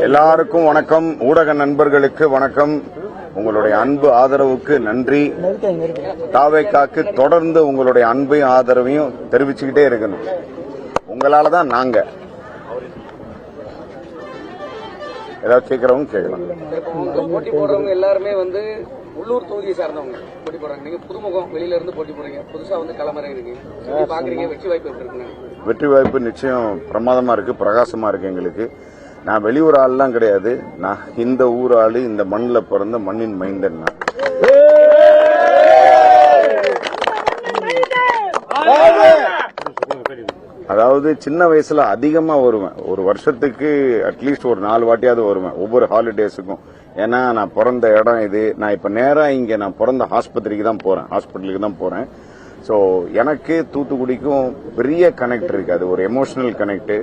எல்லாருக்கும் வணக்கம். ஊடக நண்பர்களுக்கு வணக்கம். உங்களுடைய அன்பு ஆதரவுக்கு நன்றி. தாவேக்காக்கு தொடர்ந்து உங்களுடைய அன்பையும் ஆதரவையும் தெரிவிச்சுக்கிட்டே இருக்கணும். உங்களாலதான் நாங்க ஏதாவது கேட்கறவங்க கேட்கலாம். போட்டி போடுறவங்க எல்லாருமே உள்ளூர் தொகுதியை சார்ந்தவங்க போட்டி போடுறாங்க. நீங்க புதுமுகம் வெளியில இருந்து போட்டி போடுறீங்க, புதுசா களமிறங்கி பாக்குறீங்க. வெற்றி வாய்ப்பு எப்படி இருக்கு? வெற்றி வாய்ப்பு நிச்சயம் பிரமாதமா இருக்கு, பிரகாசமா இருக்கு. எங்களுக்கு நான் வெளியூர் ஆள்லாம் கிடையாது. நான் இந்த ஊர் ஆளு, இந்த மண்ணில் பிறந்த மண்ணின் மைந்தன். அதாவது சின்ன வயசுல அதிகமா வருவேன். ஒரு வருஷத்துக்கு அட்லீஸ்ட் ஒரு 4 வாட்டியாவது வருவேன், ஒவ்வொரு ஹாலிடேஸுக்கும். ஏன்னா நான் பிறந்த இடம் இது. நான் இப்ப நேரா இங்க நான் பிறந்த ஹாஸ்பத்திரிக்கு தான் போறேன், ஹாஸ்பிட்டலுக்கு தான் போறேன். ஸோ எனக்கு தூத்துக்குடிக்கும் பெரிய கனெக்ட் இருக்கு. அது ஒரு எமோஷனல் கனெக்ட்.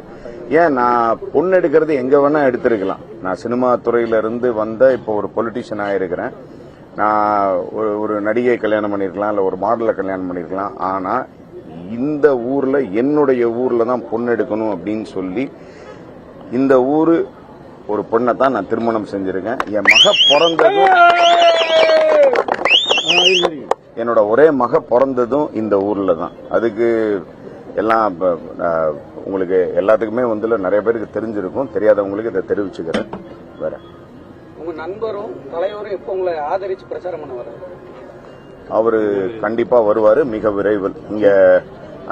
ஏன் நான் பொண்ணு எடுக்கிறது எங்க வேணா எடுத்திருக்கலாம். நான் சினிமா துறையில இருந்து வந்த இப்போ ஒரு பொலிட்டிஷியன் ஆயிருக்கிறேன். நான் ஒரு நடிகை கல்யாணம் பண்ணிருக்கலாம், இல்ல ஒரு மாடலை கல்யாணம் பண்ணிருக்கலாம். ஆனா இந்த ஊர்ல, என்னுடைய ஊர்ல தான் பொண்ணு எடுக்கணும் அப்படின்னு சொல்லி இந்த ஊரு ஒரு பொண்ணை தான் நான் திருமணம் செஞ்சிருக்கேன். என் மக பிறந்ததும், என்னோட ஒரே மக பிறந்ததும் இந்த ஊர்ல தான். அதுக்கு எல்லாம் உங்களுக்கு எல்லாத்துக்குமே நிறைய பேருக்கு தெரிஞ்சிருக்கும். தெரியாதவங்களுக்கு இதை தெரிவிச்சுக்கிறேன். வேற உங்க நண்பரும் தலைவரும் எப்ப உங்களை ஆதரிச்சு பிரச்சாரம் பண்ண வர? அவரு கண்டிப்பா வருவாரு மிக விரைவில். இங்க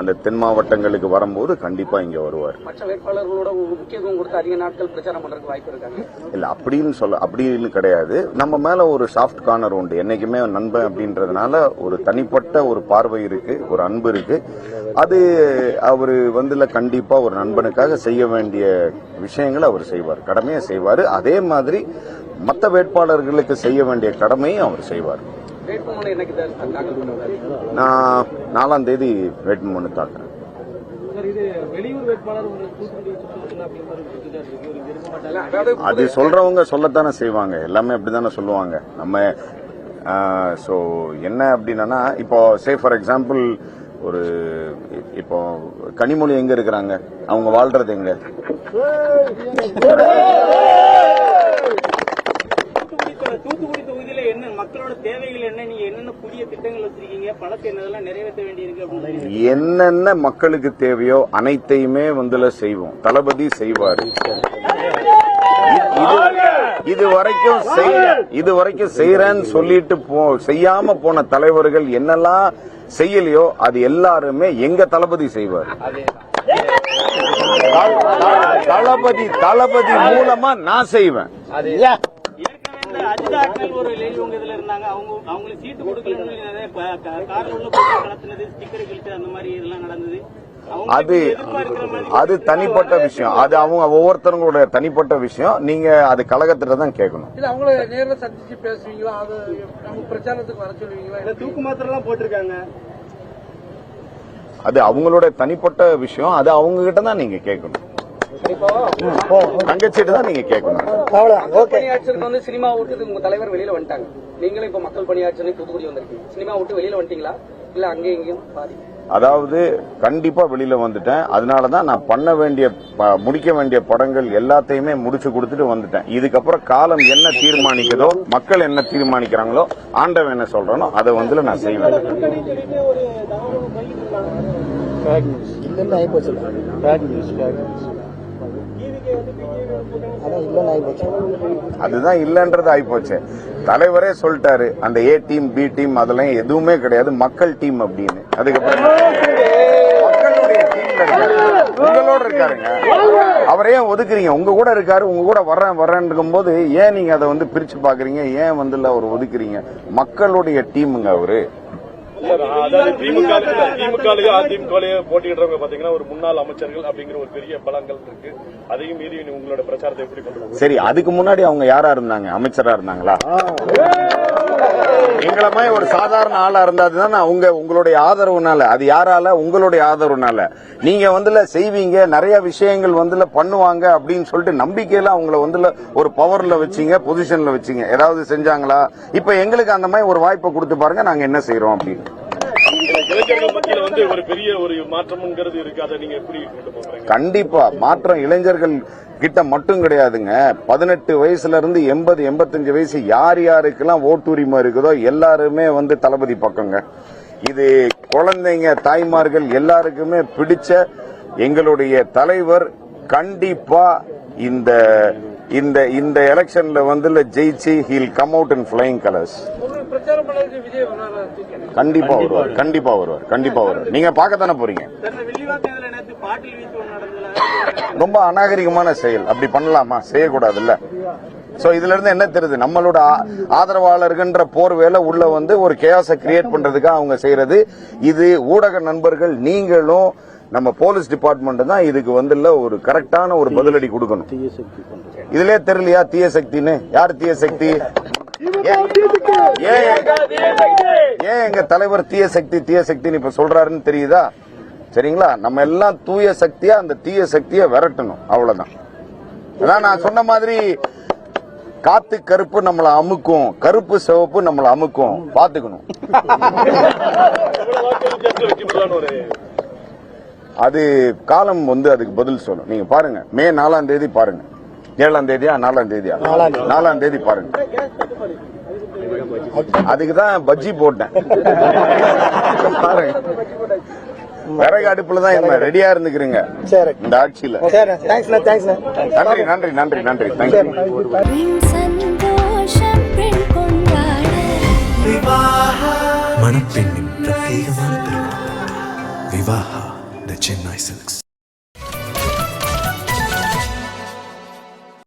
அந்த தென் மாவட்டங்களுக்கு வரும்போது கண்டிப்பா இங்க வருவார். மற்ற வேட்பாளர்களோட முக்கியத்துவம் கொடுத்து அதிக நாட்கள் பிரச்சாரம் பண்றதுக்கு வாய்ப்பு இருக்காங்க? இல்ல அப்படின்னு கிடையாது. நம்ம மேல ஒரு சாஃப்ட் கார்னர் உண்டு. என்னைக்குமே நண்பன் அப்படின்றதுனால ஒரு தனிப்பட்ட ஒரு பார்வை இருக்கு, ஒரு அன்பு இருக்கு. அது அவரு கண்டிப்பா ஒரு நண்பனுக்காக செய்ய வேண்டிய விஷயங்களை அவர் செய்வார், கடமையை செய்வார். அதே மாதிரி மற்ற வேட்பாளர்களுக்கு செய்ய வேண்டிய கடமையும் அவர் செய்வார். நான் 4ஆம் தேதி வேட்புமனு தாக்குறேன். அது சொல்றவங்க சொல்லத்தானே செய்வாங்க. எல்லாமே அப்படித்தானே சொல்லுவாங்க. நம்ம என்ன அப்படின்னா, இப்போ சே ஃபார் எக்ஸாம்பிள் இப்போ கனிமொழி எங்க இருக்கிறாங்க, அவங்க வாழ்றது எங்க? தூத்துக்குடி தொகுதியில என்ன மக்களோட தேவைகள் என்ன, நீங்க என்னென்ன புதிய திட்டங்கள் வச்சிருக்கீங்க, பழத்தை என்னதெல்லாம் நிறைவேற்ற வேண்டியிருக்கு? என்னென்ன மக்களுக்கு தேவையோ அனைத்தையுமே செய்வோம். தளபதி செய்வார். இதுவரைக்கும் செய்யறேன்னு சொல்லிட்டு செய்யாம போன தலைவர்கள் என்னெல்லாம் செய்யலையோ அது எல்லாருமே எங்க தளபதி செய்வார். தளபதி மூலமா நான் செய்வேன். அஜிதாக்கள் ஒரு லேடி உங்க இதுல இருந்தாங்க, அவங்களுக்கு சீட்டு கொடுக்கலன்னு கார்ல உள்ள கலத்துனது, ஸ்டிக்கர் கிழிச்சு, அந்த மாதிரி இதெல்லாம் நடந்தது. அது தனிப்பட்ட விஷயம். அது அவங்க ஒவ்வொருத்தவங்களோட தனிப்பட்ட விஷயம். நீங்க அது கழகத்திட்ட தான் கேட்கணும். அவங்கள நேர்ல சந்திச்சு பேசுவீங்களா? அது பிரச்சாரத்துக்கு வர சொல்லுவீங்களா? தூக்கு மாத்திரம் எல்லாம் போட்டிருக்காங்க. அது அவங்களோட தனிப்பட்ட விஷயம். அது அவங்க கிட்ட தான் நீங்க கேட்கணும். தங்கச்சிட்டு தான் நீங்க கேட்கணும். பணியாட்சியருக்கு சினிமா விட்டு உங்க தலைவர் வெளியில வந்துட்டாங்க. நீங்களும் இப்ப மக்கள் பணியாட்சி தூத்துக்குடி வந்திருக்கீங்க. சினிமா விட்டு வெளியில வந்துட்டீங்களா, இல்ல அங்கே இங்கேயும் பாதி? அதாவது கண்டிப்பா வெளியில வந்துட்டேன். அதனாலதான் நான் முடிக்க வேண்டிய படங்கள் எல்லாத்தையுமே முடிச்சு கொடுத்துட்டு வந்துட்டேன். இதுக்கப்புறம் காலம் என்ன தீர்மானிக்குதோ, மக்கள் என்ன தீர்மானிக்கிறாங்களோ, ஆண்டவன் என்ன சொல்றானோ அதை நான் செய்வேன். அதுதான் இல்லன்றது ஆயிப்போச்சு. தலைவரே சொல்லிட்டாரு, அந்த ஏ டீம் பி டீம் அதெல்லாம் எதுவுமே கிடையாது, மக்கள் டீம் அப்படின்னு. அதுக்கப்புறம் மக்களுடைய டீம்ல இருக்காரு, உங்களோட இருக்காருங்க. அவரே ஒதுக்குறீங்க. உங்க கூட இருக்காரு, உங்க கூட வர்றேன் போது ஏன் நீங்க அதை பிரிச்சு பாக்குறீங்க? ஏன் அவர் ஒதுக்குறீங்க? மக்களுடைய டீமுங்க அவரு. திமுக போட்டியிடுறவங்க பாத்தீங்கன்னா ஒரு முன்னாள் அமைச்சர்கள் அப்படிங்கிற ஒரு பெரிய பலங்கள் இருக்கு. அதையும் மீறி உங்களோட பிரச்சாரத்தை எப்படி பண்ணுவாங்க? சரி, அதுக்கு முன்னாடி அவங்க யாரா இருந்தாங்க? அமைச்சரா இருந்தாங்களா? எங்களை மாதிரி ஒரு சாதாரண ஆளா இருந்தாதான் உங்களுடைய ஆதரவுனால. அது யாரால? உங்களுடைய ஆதரவுனால. நீங்க செய்வீங்க, நிறைய விஷயங்கள் பண்ணுவாங்க அப்படின்னு சொல்லிட்டு நம்பிக்கையில அவங்கள ஒரு பவர்ல வச்சீங்க, பொசிஷன்ல வச்சீங்க. ஏதாவது செஞ்சாங்களா? இப்ப எங்களுக்கு அந்த மாதிரி ஒரு வாய்ப்பை கொடுத்து பாருங்க, நாங்க என்ன செய்யறோம் அப்படின்னு. இளைஞர்கள் மத்தியில வந்து ஒரு பெரிய ஒரு மாற்றம்ங்கிறது இருக்கு. அதை நீங்க எப்படி கொண்டு போறீங்க? கண்டிப்பா மாற்றம் இளைஞர்கள் கிட்ட மட்டும் கிடையாதுங்க. 18 வயசுல இருந்து 80, 85 வயசு யார் யாருக்கெல்லாம் ஓட்டுரிமை இருக்குதோ எல்லாருமே வந்து தளபதி பக்கங்க. இது குழந்தைங்க, தாய்மார்கள் எல்லாருக்குமே பிடிச்ச எங்களுடைய தலைவர். கண்டிப்பா இந்த இந்த இந்த எலெக்ஷன்ல வந்து ஜெயிச்சு heel come out in flying colours. கண்டிப்பா வருவார், கண்டிப்பா வருவார், கண்டிப்பா வருவார். நீங்க பார்க்கத்தானே போறீங்க. ரொம்ப அநாகரிகமான செயல். அப்படி பண்ணலாமா? செய்யக்கூடாதுல்ல. சோ இதுல இருந்து என்ன தெரியுது? நம்மளோட ஆதரவாளர்கள்ன்ற போர்வேல உள்ள வந்து ஒரு கேஸை கிரியேட் பண்றதுக்காக அவங்க செய்யறது. இது ஊடக நண்பர்கள் நீங்களும் நம்ம போலீஸ் டிபார்ட்மெண்ட் தான் இதுக்கு வந்து ஒரு கரெக்டான ஒரு பதிலடி கொடுக்கணும். இதுலயே தெரியலையா தீய சக்தின்னு? யார் தீய சக்தி? ஏன் எங்க தலைவர் தீய சக்தி தீய சக்தின்னு இப்ப சொல்றாருன்னு தெரியுதா? சரிங்களா? நம்ம எல்லாம் தூய சக்தியா அந்த தீய சக்தியை விரட்டணும். அவ்வளவுதான். அதான் நான் சொன்ன மாதிரி காத்து கருப்பு நம்மள அமுக்கும், கருப்பு சிவப்பு நம்மள அமுக்கும். பாத்துக்கணும். அது காலம் வந்து அதுக்கு பதில் சொல்லும். நீங்க பாருங்க, மே 4ஆம் தேதி பாருங்க. 7ஆம் தேதியா 4ஆம் தேதியா? 4ஆம் தேதி பாருங்க. அதுக்குதான் பஜ்ஜி போட்டேன். பாருங்க, விறகு அடுப்புல தான் என்ன ரெடியா இருந்துக்கிறீங்க இந்த ஆட்சியில. நன்றி நன்றி நன்றி நன்றி. மணப்பெண்ணின் பிரத்யேகமான திருமணம் விவாஹா தி சென்னை சில்க்ஸ்.